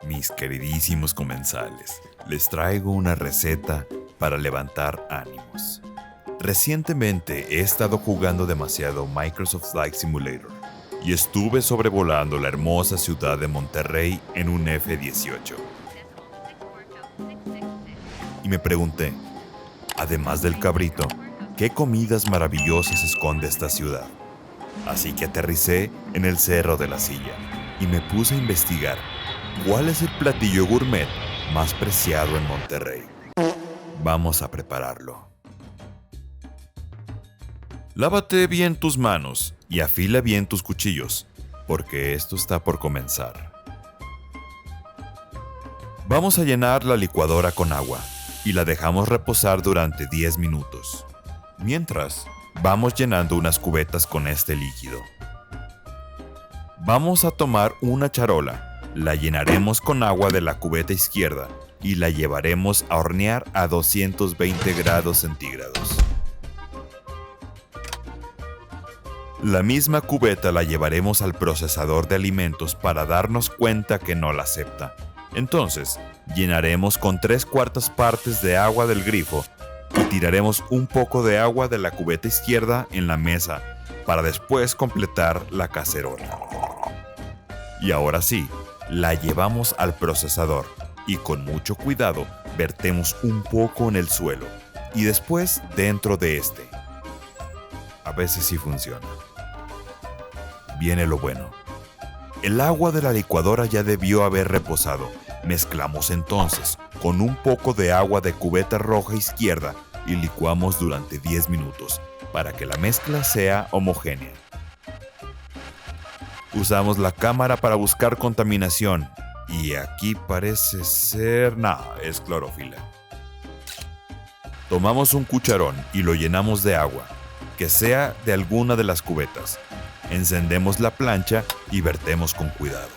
Mis queridísimos comensales, les traigo una receta para levantar ánimos. Recientemente he estado jugando demasiado Microsoft Flight Simulator y estuve sobrevolando la hermosa ciudad de Monterrey en un F-18. Y me pregunté, además del cabrito, ¿qué comidas maravillosas esconde esta ciudad? Así que aterricé en el Cerro de la Silla y me puse a investigar cuál es el platillo gourmet más preciado en Monterrey. Vamos a prepararlo. Lávate bien tus manos y afila bien tus cuchillos, porque esto está por comenzar. Vamos a llenar la licuadora con agua y la dejamos reposar durante 10 minutos. Mientras, vamos llenando unas cubetas con este líquido. Vamos a tomar una charola, la llenaremos con agua de la cubeta izquierda y la llevaremos a hornear a 220 grados centígrados. La misma cubeta la llevaremos al procesador de alimentos para darnos cuenta que no la acepta. Entonces, llenaremos con 3/4 partes de agua del grifo y tiraremos un poco de agua de la cubeta izquierda en la mesa para después completar la cacerola. Y ahora sí, la llevamos al procesador y con mucho cuidado vertemos un poco en el suelo y después dentro de este. A veces sí funciona. Viene lo bueno. El agua de la licuadora ya debió haber reposado. Mezclamos entonces con un poco de agua de cubeta roja izquierda y licuamos durante 10 minutos para que la mezcla sea homogénea. Usamos la cámara para buscar contaminación y aquí parece ser... es clorofila. Tomamos un cucharón y lo llenamos de agua, que sea de alguna de las cubetas. Encendemos la plancha y vertemos con cuidado.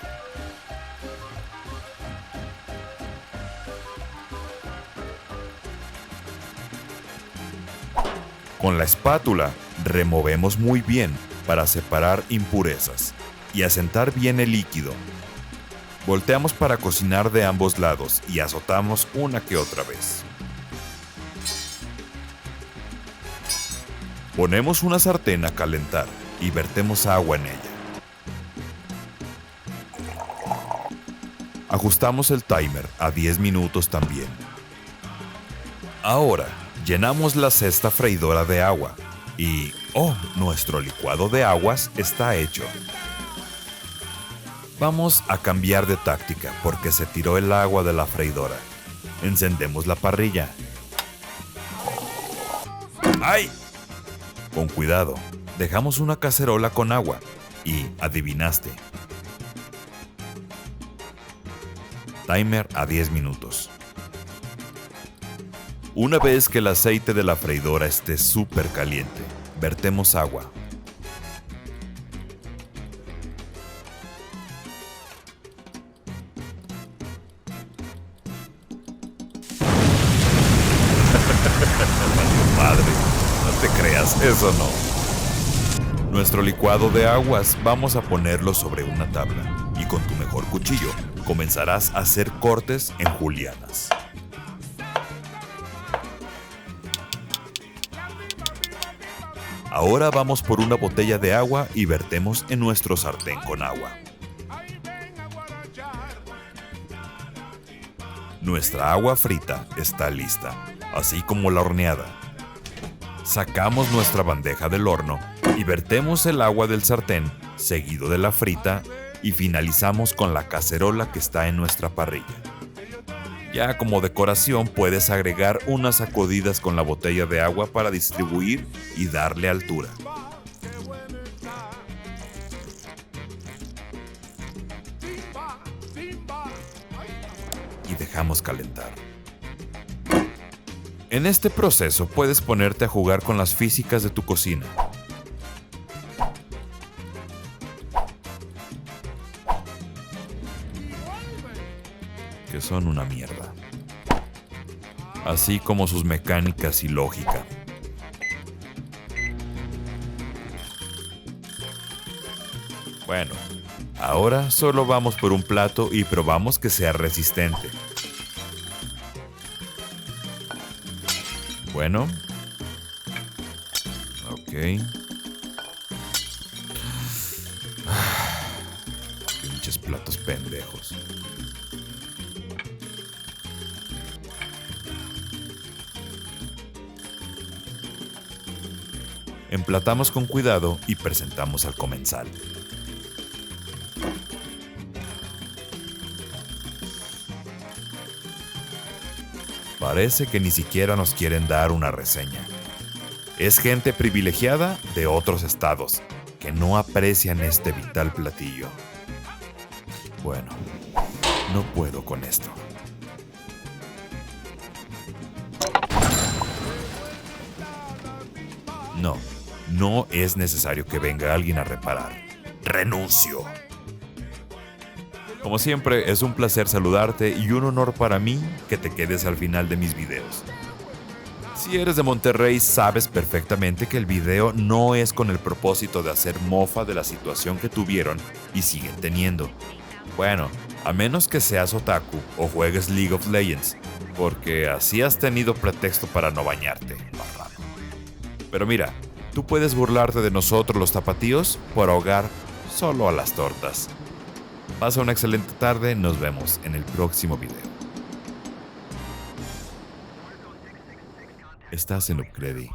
Con la espátula removemos muy bien para separar impurezas y asentar bien el líquido. Volteamos para cocinar de ambos lados y azotamos una que otra vez. Ponemos una sartén a calentar y vertemos agua en ella. Ajustamos el timer a 10 minutos también. Ahora, llenamos la cesta freidora de agua y, nuestro licuado de aguas está hecho. Vamos a cambiar de táctica porque se tiró el agua de la freidora. Encendemos la parrilla. ¡Ay! Con cuidado, dejamos una cacerola con agua y, adivinaste. Timer a 10 minutos. Una vez que el aceite de la freidora esté súper caliente, vertemos agua. Madre, no te creas, eso no. Nuestro licuado de aguas vamos a ponerlo sobre una tabla y con tu mejor cuchillo comenzarás a hacer cortes en julianas. Ahora vamos por una botella de agua y vertemos en nuestro sartén con agua. Nuestra agua frita está lista, así como la horneada. Sacamos nuestra bandeja del horno y vertemos el agua del sartén, seguido de la frita, y finalizamos con la cacerola que está en nuestra parrilla. Ya como decoración puedes agregar unas sacudidas con la botella de agua para distribuir y darle altura. Y dejamos calentar. En este proceso puedes ponerte a jugar con las físicas de tu cocina. Que son una mierda. Así como sus mecánicas y lógica. Bueno, Ahora solo vamos por un plato y probamos que sea resistente. Bueno. Ok. Pinches platos pendejos. Emplatamos con cuidado y presentamos al comensal. Parece que ni siquiera nos quieren dar una reseña. Es gente privilegiada de otros estados que no aprecian este vital platillo. Bueno, no puedo con esto. No es necesario que venga alguien a reparar. ¡Renuncio! Como siempre, es un placer saludarte y un honor para mí que te quedes al final de mis videos. Si eres de Monterrey, sabes perfectamente que el video no es con el propósito de hacer mofa de la situación que tuvieron y siguen teniendo. Bueno, a menos que seas otaku o juegues League of Legends, porque así has tenido pretexto para no bañarte, marrano. Pero mira, tú puedes burlarte de nosotros los tapatíos por ahogar solo a las tortas. Pasa una excelente tarde, nos vemos en el próximo video. Estás en Upgrady.